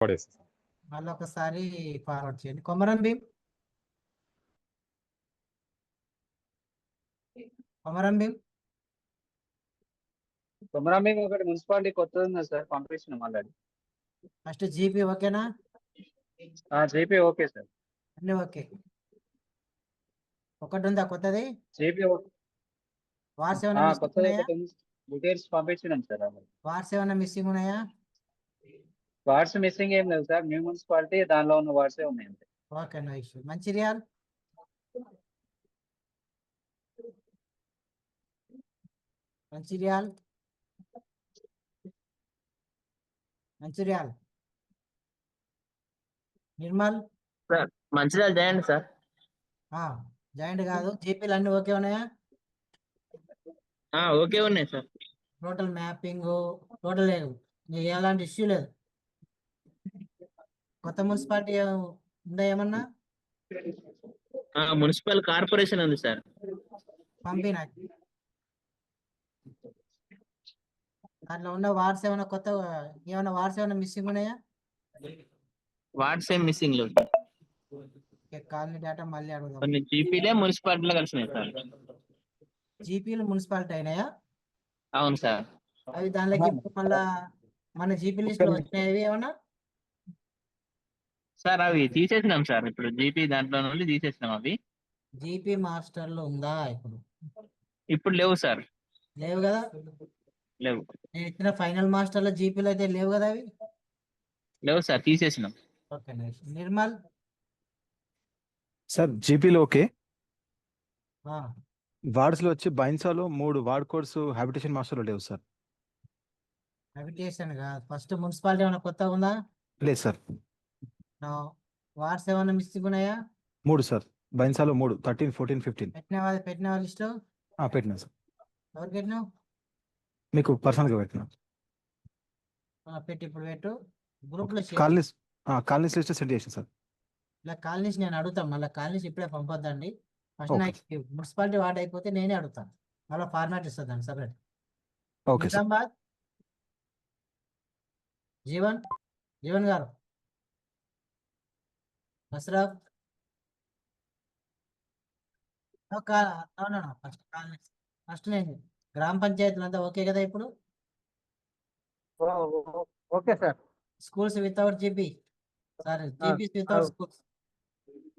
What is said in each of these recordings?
Forward చేస్తాను. మళ్ళీ ఒకసారి ఫార్వర్డ్ చేయండి. కొమరం భీం కొమరం భీం కొమరాంబింగ్ ఒకటి మున్సిపాలిటీ కొత్తది ఉంది సార్, పంపించినాం ఆల్రెడీ. ఫస్ట్ జీపీ ఓకేనా? JP okay sir. అన్నీ ఓకే. ఒకటి ఉందా కొత్తది? జేపీ వార్స్ ఏమైనా మిస్సింగ్ కొత్తది ఉన్నాయా? ఒకటి ఉంది, డీటెయిల్స్ పంపించినాం సార్. వార్స్ ఏమైనా మిస్సింగ్ ఉన్నాయా? వార్డ్స్ మిస్సింగ్ ఏం లేదు సార్, న్యూ మున్సిపాలిటీ దానిలో ఉన్న వార్డ్సే ఉన్నాయి అంతే. Okay, no issue. Mancherial Mancherial Mancherial Nirmal sir Mancherial చేయండి సార్. జాయింట్ కాదు, జీపీలు అన్ని ఓకే ఉన్నాయా? ఓకే ఉన్నాయి సార్. టోటల్ మ్యాపింగ్ టోటల్ లేదు, ఎలాంటి ఇష్యూ లేదు. కొత్త మున్సిపాలిటీ ఉందా ఏమన్నా? మున్సిపల్ కార్పొరేషన్ ఉంది సార్. పంపిన దాంట్లో ఉన్న వార్డ్స్ ఏమైనా కొత్త ఏమైనా వార్డ్స్ ఏమైనా మిస్సింగ్ ఉన్నాయా? వార్డ్స్ ఏం మిస్సింగ్ లేవు. కాలనీ డేటా మళ్ళీ అడుగుదాం. కొన్ని జీపీలే మున్సిపాలిటీలో కలిసినాయి సార్. జీపీలు మున్సిపాలిటీ అయినాయా? అవును సార్. అవి దానిలోకి మళ్ళా మన జీపీ లిస్ట్ లో వచ్చినాయి ఏమన్నా? సార్ అవి తీసేసినాం సార్, ఇప్పుడు జీపీ దాంట్లో నుండి తీసేసినాం అవి. జీపీ మాస్టర్ లో ఉందా ఇప్పుడు? ఇప్పుడు లేవు సార్. లేవు కదా? లేవు. నేను ఇచ్చిన ఫైనల్ మాస్టర్ లో జీపీలు అయితే లేవు కదా అవి? లేవు సార్, తీసేసినాం. ఓకే, నిర్మల్ సార్ జీపీలో ఓకే. ఆ, వార్డ్స్ లో వచ్చి బైన్సాలో 3 వార్డ్ కోడ్స్ హ్యాబిటేషన్ మాస్టర్ లేవు సార్. హ్యాబిటేషన్ కాదు, ఫస్ట్ మున్సిపాలిటీ ఏమైనా కొత్తగా ఉందా? లేదు సార్. వార్డ్స్ ఏమైనా మిస్సింగ్ ఉన్నాయా? 3 సార్, బైన్సాలో 3, 13, 14, 15 పెట్టిన వాళ్ళ లిస్ట్ పెట్టినా సార్. ఎవరు పెట్టినావు? మీకు పర్సనల్ గా పెట్టినా. పెట్టి ఇప్పుడు పెట్టు, గ్రూప్ లో కాలనీస్ లిస్ట్ సెండ్ చేసిన సార్. ఇలా కాలనీస్ నేను అడుగుతాను, మళ్ళీ కాలనీస్ ఇప్పుడే పంపొద్దండి. First Okay. నాకు మున్సిపాలిటీ వార్డ్ అయిపోతే నేనే అడుగుతాను, మళ్ళీ ఫార్మాట్ ఇస్తుంది separate. Okay sir. Nizamabad Jeevan Jeevan గారు, అస్రాఫ్ ఫస్ట్ కాలనీస్. ఫస్ట్ నేను గ్రామ పంచాయతీలు అంతా ఓకే కదా ఇప్పుడు? Okay sir. Schools without GP sir, GP without schools.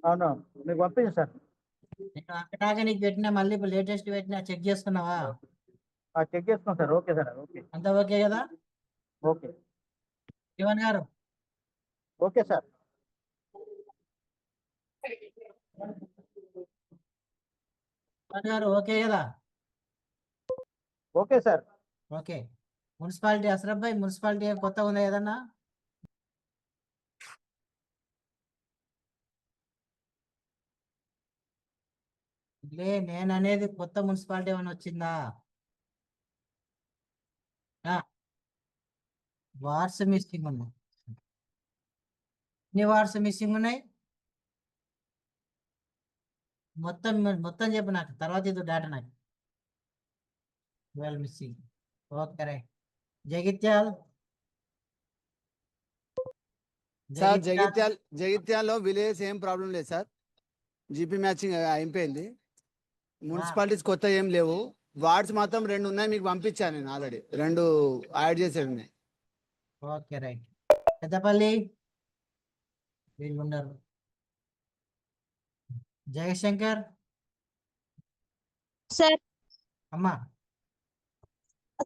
అవును, మీకు పంపించండి సార్. నేను అక్కడాగా నీకు పెట్టినా, మళ్ళీ ఇప్పుడు లేటెస్ట్ పెట్టినా చెక్ చేసుకున్నావా? చెక్ చేసుకోండి సార్. Okay sir. ఓకే, అంతా ఓకే కదా? ఓకే, జీవన్ గారు ఓకే సార్. జీవన్ గారు ఓకే కదా? Okay sir. ఓకే. మున్సిపాలిటీ అసరఫ్ భాయ్, మున్సిపాలిటీ కొత్తగా ఉందా ఏదన్నా? నేను అనేది కొత్త మున్సిపాలిటీ ఏమైనా వచ్చిందా? వార్డ్స్ మిస్సింగ్ ఉన్నాయి. ఎన్ని వార్డ్స్ మిస్సింగ్ ఉన్నాయి? మొత్తం మొత్తం చెప్పు నాకు, తర్వాత ఇది డేటా నాకు. 12 missing. Okay right. Jagtial sir జగిత్యాల్లో విలేజ్ ఏం ప్రాబ్లం లేదు సార్. జీపీ మ్యాచింగ్ అయిపోయింది. మున్సిపాలిటీస్ కొత్త ఏం లేవు. వార్డ్స్ మాత్రం 2 ఉన్నాయి, మీకు పంపించాను నేను ఆల్రెడీ. 2 యాడ్ చేసేవి ఉన్నాయి. Okay right. పెద్దపల్లి వీళ్ళు ఉన్నారు. జయశంకర్ సార్ అమ్మా,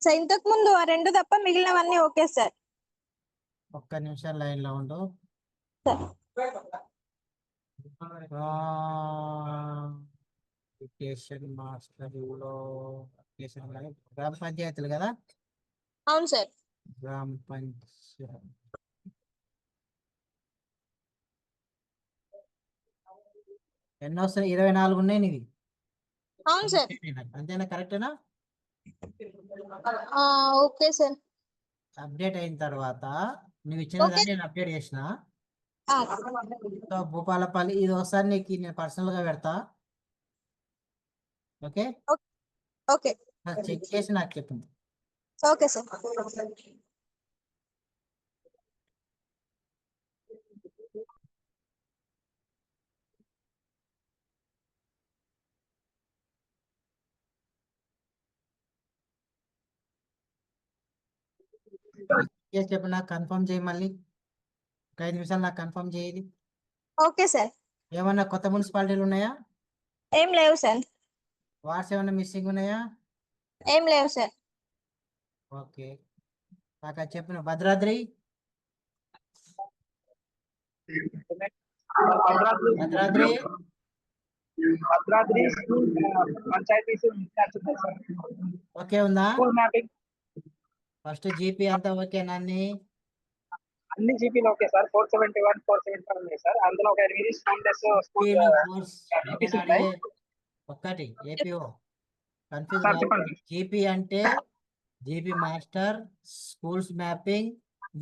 సార్ ఇంతకు ముందు ఆ 2 తప్ప మిగిలినవన్నీ ఓకే సార్. ఒక్క నిమిషం లైన్ లో ఉండు. గ్రామ పంచాయతీలు కదా? అవును సార్. గ్రామ పంచాయతీ ఎన్నో 24 ఉన్నాయి నీవి. అవును సార్. అంతేనా? కరెక్టేనా? Okay sir. అప్డేట్ అయిన తర్వాత నువ్వు ఇచ్చిన దాన్ని నేను అప్డేట్ చేసిన. భూపాలపల్లి ఇది ఒకసారి నీకు నేను పర్సనల్ గా పెడతా. ఓకే ఓకే చెక్ చేసి నాకు చెప్పింది. Okay sir. చెప్పు, నాకు కన్ఫర్మ్ చేయి మళ్ళీ. ఒక 5 నిమిషాలు నాకు కన్ఫర్మ్ చేయాలి. Okay sir. ఏమన్నా కొత్త మున్సిపాలిటీలు ఉన్నాయా? ఏం లేవు సార్. వార్డ్స్ ఏమన్నా మిస్సింగ్ ఉన్నాయా? ఏం లేవు సార్. ఓకే, నాకు అది చెప్పిన Bhadradri Bhadradri Bhadradri school panchayats okay ఉందా? స్కూల్ మ్యాపింగ్ ఫస్ట్ జీపీ అంతా ఓకేనా? అన్ని జీపీలు ఓకే సార్. 471 475 ఉన్నాయి సార్. అందులో ఒక 8 స్కూల్ ఒక్కటి ఏపీఓ కన్ఫ్యూజ్ సార్ చెప్పండి. జీపీ అంటే GP master, schools mapping,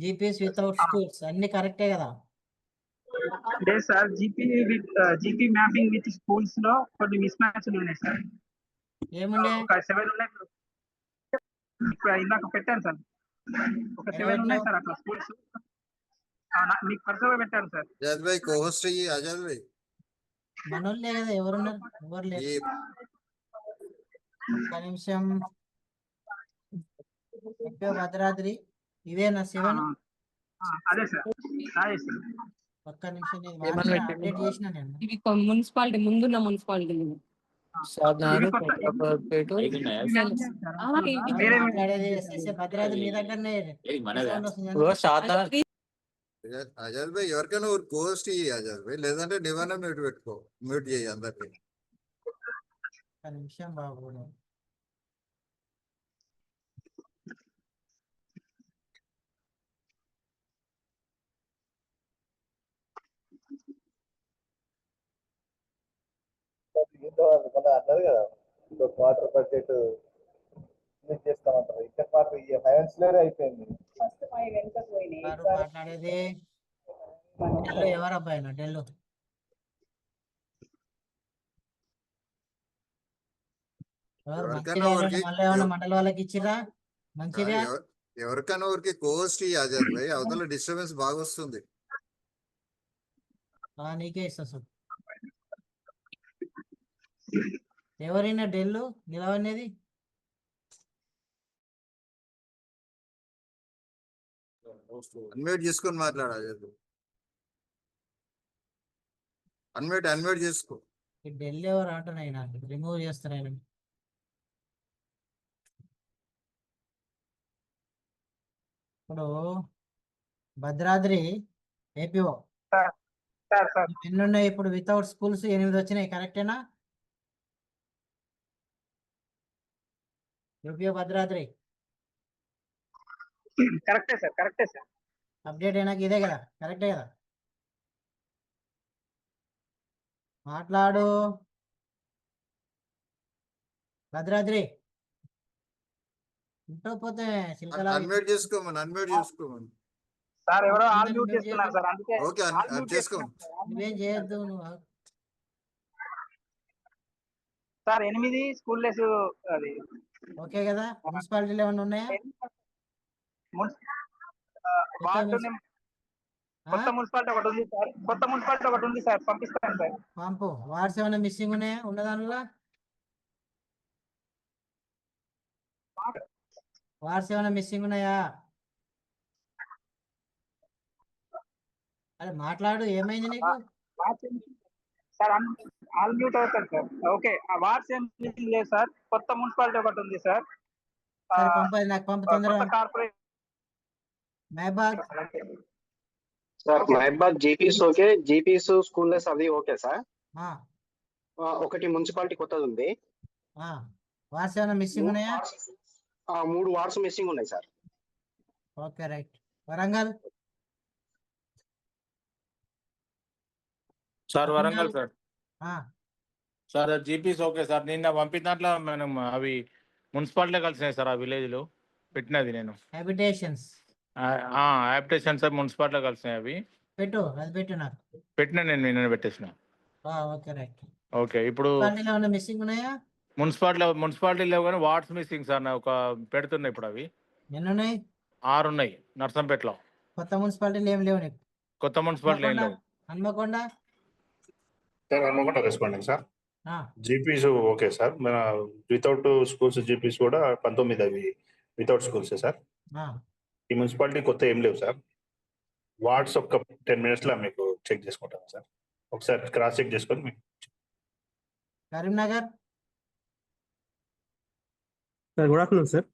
GPs without schools అన్ని కరెక్టే కదా? లేదు sir, GP mapping with schools లో కొన్ని మిస్ మ్యాచ్లు ఉన్నాయి సార్. ఏముండే? ఒక 7 ఉన్నాయి. ఇందాక పెట్టాను సార్, ఒక 7 ఉన్నాయి సార్ అట్లా స్కూల్స్. మీకు పర్సనల్ పెట్టాను సార్. आजाद भाई co-host रहिए आजाद भाई। మనోళ్ళే కదా, ఎవరున్నారు? ఎవరు లేరు. ये ఒక్క నిమిషం. ఏపీఓ భద్రాద్రి ఇవేనా 7? అదే సార్, అదే సార్. ఒక్క నిమిషం, నేను ఏమన్నా వాట్సాప్ అప్డేట్ చేసిన నేను. ఇవి మున్సిపాలిటీ ముందున్న మున్సిపాలిటీ ఇవి కొత్త- నేను మాట్లాడేది ఎస్ఎస్ఏ భద్రాద్రి మీ దగ్గరనే sound వస్తుంది. आजाद भाई ఎవరికైనా ఒక co-host ఇయ్యి आजाद भाई, లేదంటే నివాన మ్యూట్ పెట్టుకో, మ్యూట్ చేయి అందరికి। ఒక్క నిమిషం బాబు. అన్నారు కదా క్వార్టర్ బడ్జెట్ చేస్తామంటారు. ఇక్కడ మాకు ఫైనాన్స్ అయిపోయింది. ఎవరు మాట్లాడేది? ఢిల్లు ఎవరు అబ్బాయి? ఢిల్లు ఎవరు? ఎవరికైనా మంచిర్యాల ఊరికి- మళ్ళీ ఏమన్నా మండల వాళ్ళకి ఇచ్చిరా? మంచిర్యాల ఎవరికైనా ఊరికి co-host ఇయ్యి ఆజాద్ భాయ్, అవతల డిస్టర్బెన్స్ బాగా వస్తుంది। నీకే ఇస్తా సార్. ఎవరైనా ఢిల్లు నిలవనేది? అన్మ్యూట్ చేసుకొని మాట్లాడు ఆజాద్ భాయ్, అన్మ్యూట్ చేసుకో। ఈ ఢిల్లీ ఎవరు అంటున్నాయి, నాకు రిమూవ్ చేస్తున్నాయి. ఇప్పుడు భద్రాద్రి ఏపీఓ సార్ సార్ ఎన్ని ఉన్నాయి ఇప్పుడు? వితౌట్ స్కూల్స్ 8 వచ్చినాయి, కరెక్టేనా? ఏపీఓ భద్రాద్రి కరెక్టే సార్, కరెక్టే సార్. అప్డేట్ అయినాక ఇదే కదా, కరెక్టే కదా? మాట్లాడు భద్రాద్రి. ఇంట్లో పోతే చిలకలా అన్మ్యూట్ చేసుకోమని సార్ ఎవరో ఆల్ మ్యూట్ చేస్తున్నారు సార్, అందుకే ఓకే all mute చేసుకో। చేస్తున్నారు సార్. నువ్వేం చేయొద్దు. నువ్వు సార్ 8 స్కూల్ లెస్ అది ఓకే కదా? మున్సిపాలిటీలు ఏమైనా ఉన్నాయా? వార్డు మున్సి- నెం- ఆ? కొత్త మున్సిపాలిటీ ఒకటి ఉంది సార్. కొత్త మున్సిపాలిటీ ఒకటి ఉంది సార్, పంపిస్తాను సార్. పంపు. వార్డ్స్ ఏమైనా మిస్సింగ్ ఉన్నాయా? ఉన్న దానిలో వార్డ్స్ ఏమైనా మిస్సింగ్ ఉన్నాయా? అరే మాట్లాడు, ఏమైంది నీకు? సార్ ఆల్ మ్యూట్ అవుతారు సార్. ఓకే, ఆ వార్డ్స్ ఏం లేదు సార్. కొత్త మున్సిపాలిటీ ఒకటి ఉంది సార్. సరే పంపది, నాకు పంపు తొందరగా. కొత్త కార్పొరేట్ మహబాద్ సార్ మహబాద్ GPs okay, GPs school less అవి ఓకే సార్. ఒకటి మున్సిపాలిటీ కొత్తది ఉంది. వార్డ్స్ ఏమైనా మిస్సింగ్ ఉన్నాయా? 3 వార్డ్స్ మిస్సింగ్ ఉన్నాయి sir. Okay right. Warangal sir Warangal sir. ఆ, సార్ జీపీస్ ఓకే సార్. నిన్న పంపిన దాంట్లో మనం అవి మున్సిపాలిటీ కలిసినాయి సార్. ఆ విలేజ్ లో పెట్టినది నేను హ్యాబిటేషన్స్ యాప్టేషన్ సార్, మున్సిపాలిటీలో కలిసినాయి అవి. పెట్టు, అది పెట్టు నాకు. పెట్టిన నేను నిన్న పెట్టేసిన. Okay right. ఓకే, ఇప్పుడు మున్సిపాలిటీలో ఏమైనా మిస్సింగ్ ఉన్నాయా? మున్సిపాలిటీ లేవు కానీ వార్డ్స్ మిస్సింగ్ సార్. నా ఒక పెడుతున్నాయి ఇప్పుడు అవి. ఎన్ని ఉన్నాయి? 6 ఉన్నాయి నర్సంపేటలో. కొత్త మున్సిపాలిటీలు ఏం లేవు నీకు? కొత్త మున్సిపాలిటీ ఏం లేవు. Hanamkonda sir Hanamkonda responding sir. ఆ, జీపీస్ ఓకే సార్. మన వితౌట్ స్కూల్స్ జీపీస్ కూడా 19 అవి వితౌట్ స్కూల్స్ సార్. ఆ. ఈ మున్సిపాలిటీ కొత్త ఏం లేవు సార్. వార్డ్స్ ఒక 10 minutes లో మీకు చెక్ చేసుకుంటాను సార్. ఒకసారి క్రాస్ చెక్ చేసుకొని మీకు Karimnagar sir good afternoon sir.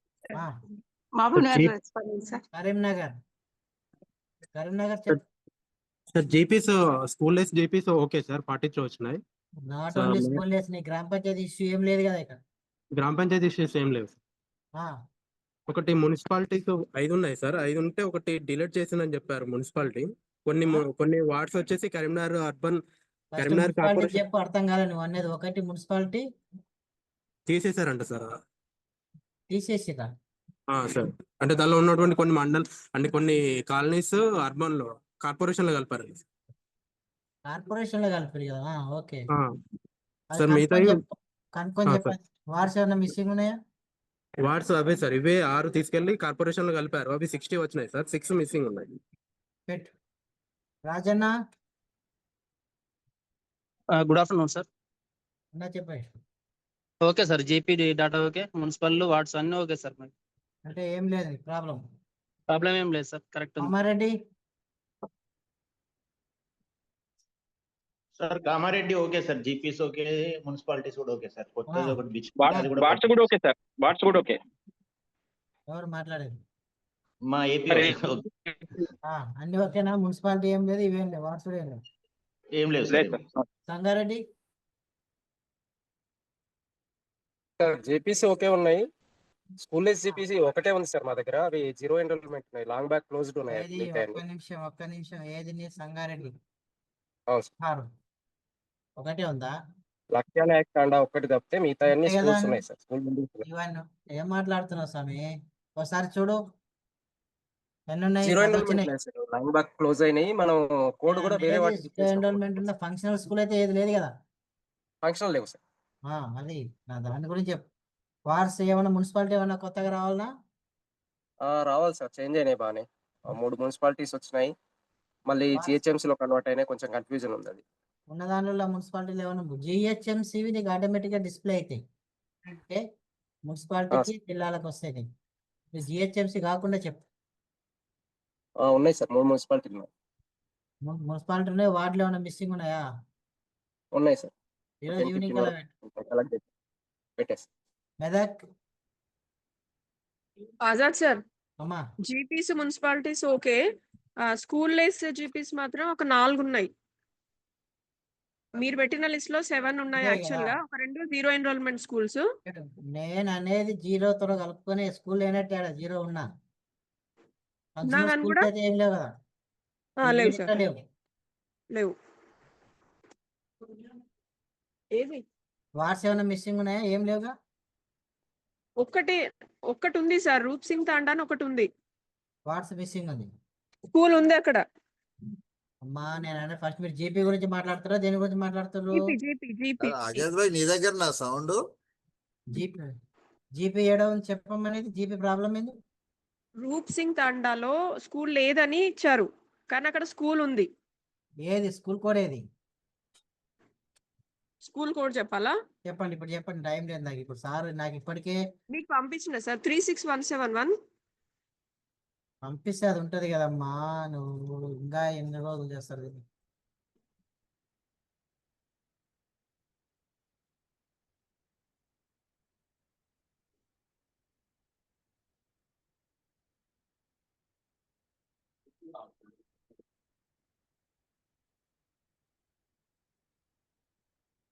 Karimnagar Karimnagar sir GPs school days GPs okay sir 42 వచ్చినాయి. Not Sir, only may- school days నీ గ్రామ పంచాయతీ ఇష్యూ ఏం లేదు కదా ఇక్కడ. గ్రామ పంచాయతీ ఇష్యూస్ ఏం లేవు. ఆ, ఒకటి మున్సిపాలిటీస్ 5 ఉన్నాయి సార్. 5 ఉంటే ఒకటి డిలీట్ చేసిందని చెప్పారు మున్సిపాలిటీ. కొన్ని వార్డ్స్ వచ్చేసి Karimnagar urban first Karimnagar municipality corporation చెప్పు, అర్థం కాలే నువ్వు అనేది. ఒకటి మున్సిపాలిటీ తీసేశారంట సార్. తీసేసిరా. సార్ అంటే దానిలో ఉన్నటువంటి కొన్ని అంటే కొన్ని కాలనీస్ అర్బన్ లో కార్పొరేషన్ లో కలిపారు. కార్పొరేషన్ లో కలిపారు కదా. ఓకే, ఆ, అది సార్ మిగతా కనుక్కొని ఆ, చెప్పండి. వార్డ్స్ ఏమైనా మిస్సింగ్ ఉన్నాయా? వార్డ్స్ అవే సార్, ఇవే 6 తీసుకెళ్లి కార్పొరేషన్ లో కలిపారు. అవి 60 వచ్చినాయి సార్. 6 మిస్సింగ్ ఉన్నాయి. పెట్టు. Rajanna good afternoon sir. అన్నా చెప్పండి. Okay sir, GP data okay, municipal wards అన్నీ ఓకే సార్. మరి అంటే ఏం లేదు ప్రాబ్లం. ప్రాబ్లం ఏం లేదు సార్, కరెక్ట్ ఉంది. Ammareddy sir Kamareddy okay sir, GPs okay, municipalities కూడా ఓకే సార్. కొత్తది ఒకటి బిచ్ అది కూడా వాట్స్ కూడా ఓకే సార్. వాట్స్ కూడా ఓకే. ఎవరు మాట్లాడేది? మా ఏపీ అన్ని ఓకేనా? మున్సిపాలిటీ ఏం లేదు, ఇవేం లేవు, వార్డ్స్ కూడా ఏం లేవు. ఏం లేదు లేదు sir. Sir. Sangareddy JPC okay ఉన్నాయి. స్కూల్ డేస్ జీపీసీ ఒకటే ఉంది సార్ మా దగ్గర. అవి 0 ఎన్రోల్మెంట్ ఉన్నాయి, లాంగ్ బ్యాక్ క్లోజ్డ్ ఉన్నాయి. ఏది? ఒక్క నిమిషం ఏది నీ సంగారెడ్డి? అవును సార్. ఆరు ఒకటే ఉందా? లక్ష్య నాయక్ తాండా ఒక్కటి తప్పితే మిగతా అన్ని అంతే కదా స్కూల్స్ అండి. ఉన్నాయి సార్. స్కూల్ బిల్డింగ్స్ ఉన్నాయి. ఇవన్నీ ఏం మాట్లాడుతున్నావు స్వామి? ఒకసారి చూడు ఎన్ని ఉన్నాయి. 0 పది ఎన్రోల్మెంట్ వచ్చినాయి. ఉన్నాయి సార్, లాంగ్ బ్యాక్ క్లోజ్ అయినాయి. మనం కోడ్ కూడా వేరే వాటికి ఎన్రోల్మెంట్ ఉన్న ఫంక్షనల్ స్కూల్ అయితే ఏది లేదు కదా. ఫంక్షనల్ లేవు సార్. అది నా దాని గురించి చెప్పు. వార్డ్స్ ఏమైనా మున్సిపాలిటీ ఏమైనా కొత్తగా రావాలనా? రావాలి సార్, చేంజ్ అయినాయి బాగానే. 3 మున్సిపాలిటీస్ వచ్చినాయి, మళ్ళీ జిహెచ్ఎంసీ లో కన్వర్ట్ అయినాయి. కొంచెం కన్ఫ్యూజన్ ఉంది అది. ఉన్న దానిలో మున్సిపాలిటీలు ఏమైనా జిహెచ్ఎంసీవి నీకు ఆటోమేటిక్గా డిస్ప్లే అవుతాయి. అంటే మున్సిపాలిటీకి జిల్లాలకు వస్తాయి. నీకు జిహెచ్ఎంసీ కాకుండా చెప్పు. ఉన్నాయి సార్, 3 మున్సిపాలిటీలు ఉన్నాయి. మున్సిపాలిటీ ఉన్నాయి. వార్డులు ఏమైనా మిస్సింగ్ ఉన్నాయా? ఉన్నాయి సార్. ఈరోజు ఈవినింగ్ కల్లా పెట్టు. పెట్టేసి మెదక్ ఆజాద్ సార్, అమ్మా GPs municipalities okay. School less GPs మాత్రం ఒక 4 ఉన్నాయి. మీరు పెట్టిన లిస్ట్ లో 7 ఉన్నాయి అదే యాక్చువల్ కదా. గా. ఒక 2 0 ఎన్రోల్మెంట్ స్కూల్స్. నేను అనేది 0తో కలుపుకొని స్కూల్ అయినట్టు 0 ఉన్నా. ఫంక్షనల్ ఉన్నాగాని స్కూల్స్ కూడా అయితే ఏం లేవు కదా. ఈ లేవు యూనిట్లో సార్, లేవు. లేవు. ఏది వార్డ్స్ ఏమైనా మిస్సింగ్ ఉన్నాయా? ఏం లేవుగా. ఒక్కటి ఉంది సార్, రూప్ సింగ్ తాండా అని ఒకటి ఉంది. వార్డ్స్ మిస్సింగ్ ఉంది. స్కూల్ ఉంది అక్కడ. అమ్మా నేను ఫస్ట్ మీరు జీపీ గురించి మాట్లాడుతారా, దేని గురించి మాట్లాడుతారు? జీపీ అజయ్ భాయ్ నీ దగ్గర నా సౌండ్ జీపీ ఏడో ఉంది చెప్పమనేది. జీపీ ప్రాబ్లం ఏంది? రూప్ సింగ్ తాండాలో స్కూల్ లేదని ఇచ్చారు, కానీ అక్కడ స్కూల్ ఉంది. ఏది స్కూల్ కోడ్ ఏది? స్కూల్ కోడ్ చెప్పాలా? చెప్పండి, ఇప్పుడు చెప్పండి. టైం లేదు నాకు ఇప్పుడు. సార్ నాకు ఇప్పటికే మీకు పంపించిన సార్ 36171. పంపిస్తే అది ఉంటది కదమ్మా. నువ్వు ఇంకా ఎన్ని రోజులు చేస్తారు దీన్ని?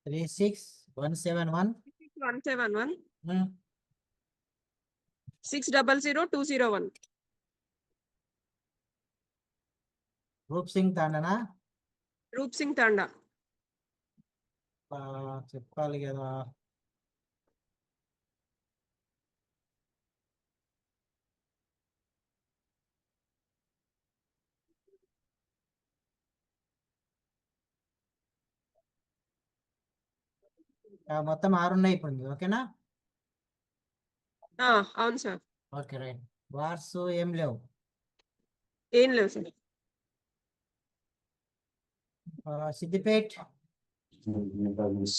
Three six 171 600-201. రూప్ సింగ్ తాండనా? రూప్ సింగ్ తాండా. చెప్పాలి కదా. మొత్తం 6 ఉన్నాయి ఇప్పుడు మీకు. ఓకేనా? అవును సార్. Okay right. వార్డ్స్ ఏం లేవు. ఏం లేవు sir. Siddipet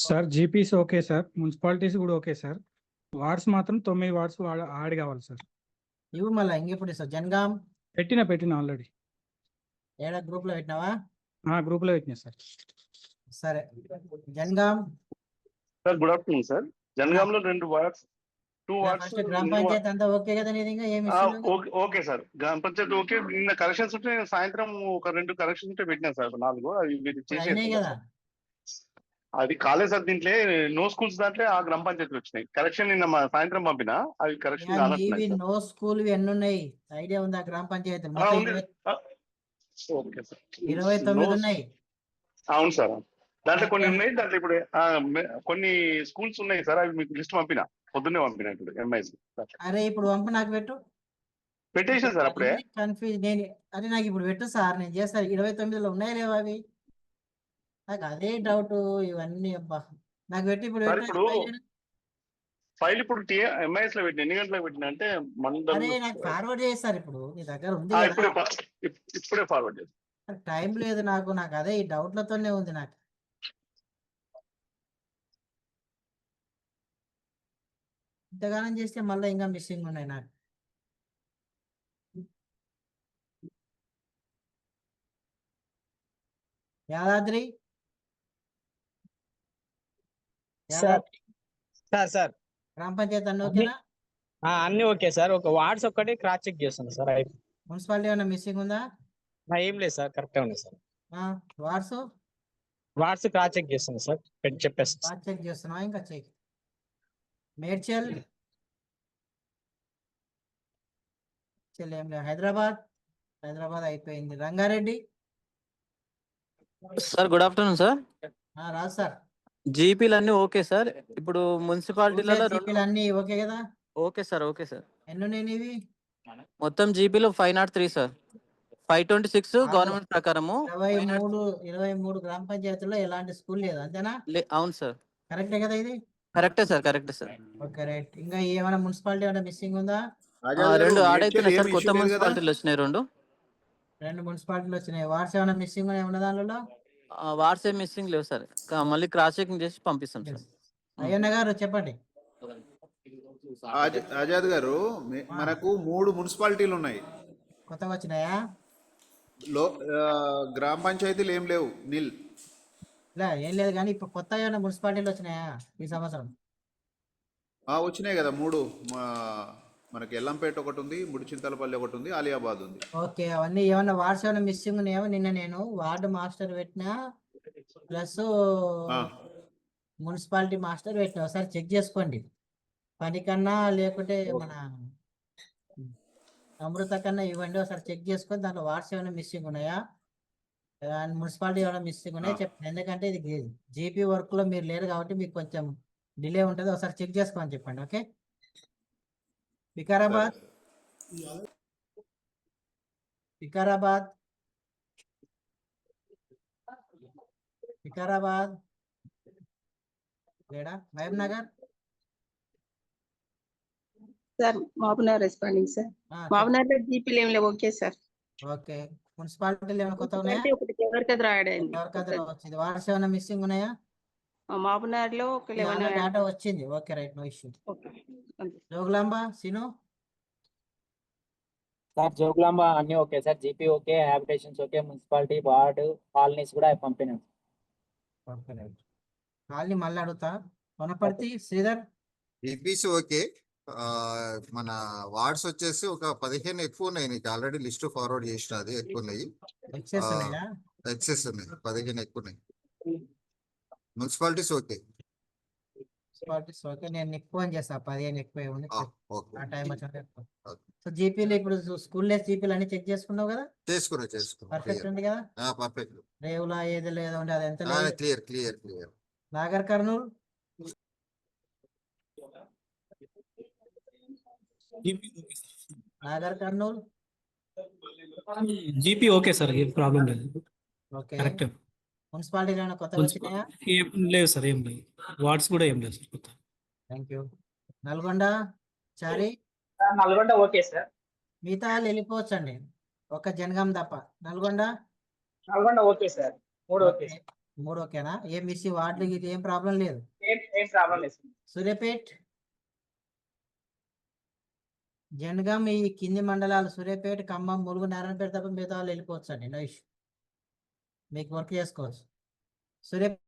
sir GPs okay sir, municipalities కూడా ఓకే సార్. వార్డ్స్ మాత్రం 9 వార్డ్స్ యాడ్ కావాలి సార్. ఇవి మళ్ళీ ఇంకెప్పుడు సార్? జనగాం పెట్టిన ఆల్రెడీ. ఏడా గ్రూప్ లో పెట్టినావా? గ్రూప్ లో పెట్టినా సార్. సరే, Jangaon sir good afternoon sir. జనగాంలో 2 wards, 2 wards first gram panchayat అంతా ఓకే కదా నీది? ఇంకా ఏమి ఓకే సార్. గ్రామ పంచాయతీ ఓకే. నిన్న కరెక్షన్స్ ఉంటే నేను సాయంత్రం ఒక 2 కరెక్షన్స్ ఉంటే పెట్టినా సార్, 4 అవి మీరు అయినాయి చేసేది కదా? అది కాలేదు సార్. దీంట్లో నో స్కూల్స్ దాంట్లో ఆ గ్రామ పంచాయతీలు వచ్చినాయి. కరెక్షన్ నిన్న మా సాయంత్రం పంపిన, అవి కరెక్షన్ కానట్టున్నాయి సార్. నో స్కూల్ ఎన్ని ఉన్నాయి ఐడియా ఉందా? గ్రామ పంచాయతీ ఓకే సార్. 29 ఉన్నాయి. అవును సార్, దాంట్లో కొన్ని ఉన్నాయి. దాంట్లో ఇప్పుడు కొన్ని స్కూల్స్ ఉన్నాయి సార్, అవి మీకు లిస్ట్ పంపిన, పొద్దున్నే పంపిన ఇప్పుడు ఎంఐస్. అరే ఇప్పుడు పంపు నాకు పెట్టు. పెట్టేసిన సార్ అప్పుడే. కన్ఫ్యూజ్ నేను. అరే నాకు ఇప్పుడు పెట్టు సార్, నేను చేస్తాను. 29లో ఉన్నాయా లేవా అవి? నాకు అదే డౌట్. ఇవన్నీ అబ్బా నాకు పెట్టి ఇప్పుడు సార్ ఇప్పుడు పెట్టు. ఫైల్ ఇప్పుడు ఎంఐఎస్ లో పెట్టిన, ఎన్ని గంటలకు పెట్టిన అంటే అరే నాకు ఫార్వర్డ్ చేస్తారు. ఇప్పుడు నీ దగ్గర ఉంది ఇప్పుడే ఫార్వర్డ్ చేస్తాను. టైం లేదు నాకు. అదే ఈ డౌట్లతోనే ఉంది నాకు. ఇంతగానం చేస్తే మళ్ళీ ఇంకా మిస్సింగ్ ఉన్నాయి నాకు. యాదాద్రి సార్ గ్రామ పంచాయతీ అన్నీ ఓకేనా? అన్ని ఓకే సార్. ఒక వార్డ్స్ ఒక్కటి క్రాస్ చెక్ చేస్తాను సార్. మున్సిపాలిటీ ఏమైనా మిస్సింగ్ ఉందా? ఏం లేదు సార్, కరెక్టే ఉంది సార్. వార్డ్స్ క్రాస్ చెక్ చేస్తాను సార్, చెప్పేస్తాను. క్రాస్ చెక్ చేస్తున్నావా? ఇంకా చెక్. మేడ్చల్ ఏం లేదు. హైదరాబాద్ అయిపోయింది. Rangareddy sir good afternoon sir. రాదు సార్. జీపీలు అన్ని ఓకే సార్. ఇప్పుడు మున్సిపాలిటీలలో జీపీలు అన్ని ఓకే కదా? Okay sir. Okay sir. ఎన్ని ఉన్నాయి నీవి? మొత్తం జీపీలు 503 సార్. 526 గవర్నమెంట్ ప్రకారము. 23 గ్రామ పంచాయతీలో ఎలాంటి స్కూల్ లేదు అంతేనా? అవును సార్. కరెక్టే కదా ఇది? కరెక్టే సార్. Okay right. ఇంకా ఏమైనా మున్సిపాలిటీ ఏమైనా మిస్సింగ్ ఉందా? 2 యాడ్ అవుతున్నాయి సార్. కొత్త మున్సిపాలిటీలు వచ్చినాయి 2 మున్సిపాలిటీలు వచ్చినాయి. వార్డ్స్ ఏమైనా మిస్సింగ్ ఉన్న దానిలో? వార్డ్స్ ఏం మిస్సింగ్ లేవు సార్. మళ్ళీ క్రాస్ చెకింగ్ చేసి పంపిస్తాం సార్. అయ్యన్న గారు చెప్పండి. ఆజాద్ గారు, మనకు 3 మున్సిపాలిటీలు ఉన్నాయి. కొత్తగా వచ్చినాయా? గ్రామ పంచాయతీలు ఏం లేవు, నిల్. ఏం లేదు కానీ ఇప్పుడు కొత్త ఏమైనా మున్సిపాలిటీలు వచ్చినాయా ఈ సంవత్సరం? వచ్చినాయి కదా 3. మనకి ఎల్లంపేట ఒకటి ఉంది, ముడిచింతలపల్లి ఒకటి ఉంది, ఆలియాబాద్ ఉంది. ఓకే, అవన్నీ ఏమన్నా వార్డ్స్ ఏమైనా మిస్సింగ్ ఉన్నాయేమో? నిన్న నేను వార్డు మాస్టర్ పెట్టినా ప్లస్ మున్సిపాలిటీ మాస్టర్ పెట్టినా. ఒకసారి చెక్ చేసుకోండి. పని కన్నా లేకుంటే మన అమృత కన్నా ఇవ్వండి. ఒకసారి చెక్ చేసుకొని దాంట్లో వార్డ్స్ ఏమైనా మిస్సింగ్ ఉన్నాయా, మున్సిపాలిటీ ఏమైనా మిస్సింగ్ ఉన్నాయా చెప్పండి. ఎందుకంటే ఇది జీపీ వర్క్ లో మీరు లేరు కాబట్టి మీకు కొంచెం డిలే ఉంటుంది. ఒకసారి చెక్ చేసుకోమని చెప్పండి. ఓకే. వికారాబాద్ లేడా? Mahabubnagar sir. Mahabubnagar responding sir. Mahabubnagar జీపీలు ఏం లేవు. Okay sir. ఓకే. మున్సిపాలిటీలు ఏమైనా కొత్త ఉన్నాయా? ఎవరికైతే రాయడండి వచ్చింది. వార్డ్స్ ఏమైనా మిస్సింగ్ ఉన్నాయా? మహబూబ్నగర్ లో ఒక 11 డేటా వచ్చింది. Okay right, no issue. Jogulamba Seenu sir. Jogulamba అన్ని okay sir. GP okay, habitations okay, municipality, ward, colonies కూడా పంపినాం. కాలనీ మళ్ళీ అడుగుతా. Wanaparthy Sridhar EPC okay. మన వార్డ్స్ వచ్చేసి ఒక 15 ఎక్కువ ఉన్నాయి. నీకు ఆల్రెడీ లిస్ట్ ఫార్వర్డ్ చేసిన, అది ఎక్కువ ఉన్నాయి. ఎక్సెస్ ఉన్నాయి, 15 ఎక్కువ ఉన్నాయి. Municipalities okay. నేను ఎక్కువ చేస్తా. 15 ఎక్కువ ఉంది. ఆ టైం వచ్చిన సో జీపీలు ఇప్పుడు స్కూల్ లెస్ జీపీలు అన్ని చెక్ చేసుకున్నావు కదా? చేసుకున్నా. పర్ఫెక్ట్ ఉంది కదా? పర్ఫెక్ట్. రేవులా ఏది లేదో ఉంటే అది ఎంత clear. Nagar Kurnool GP okay sir, ఏం ప్రాబ్లం లేదు. ఓకే. కరెక్ట్. మున్సిపాలిటీ ఏమైనా కొత్తగా వచ్చినాయా? ఏం లేదు సార్, ఏం లేదు. వార్డ్స్ కూడా ఏం లేదు sir. Thank you. Nalgonda Chari Nalgonda okay sir. మిగతా వాళ్ళు వెళ్ళిపోవచ్చండి, ఒక జనగాం తప్ప. Nalgonda okay sir. 3 ఓకే. 3 ఓకేనా? ఏం మిస్ వార్డులు ఇది ఏం ప్రాబ్లం లేదు. ఏం ప్రాబ్లం లేదు. సూర్యాపేట్ జనగాం ఈ కింది మండలాలు సూర్యాపేట, ఖమ్మం, ములుగు, నారాయణపేట తప్ప మిగతా వాళ్ళు వెళ్ళిపోవచ్చు అండి. నో ఇష్యూ, మీకు వర్క్ చేసుకోవచ్చు. సూర్యాపేట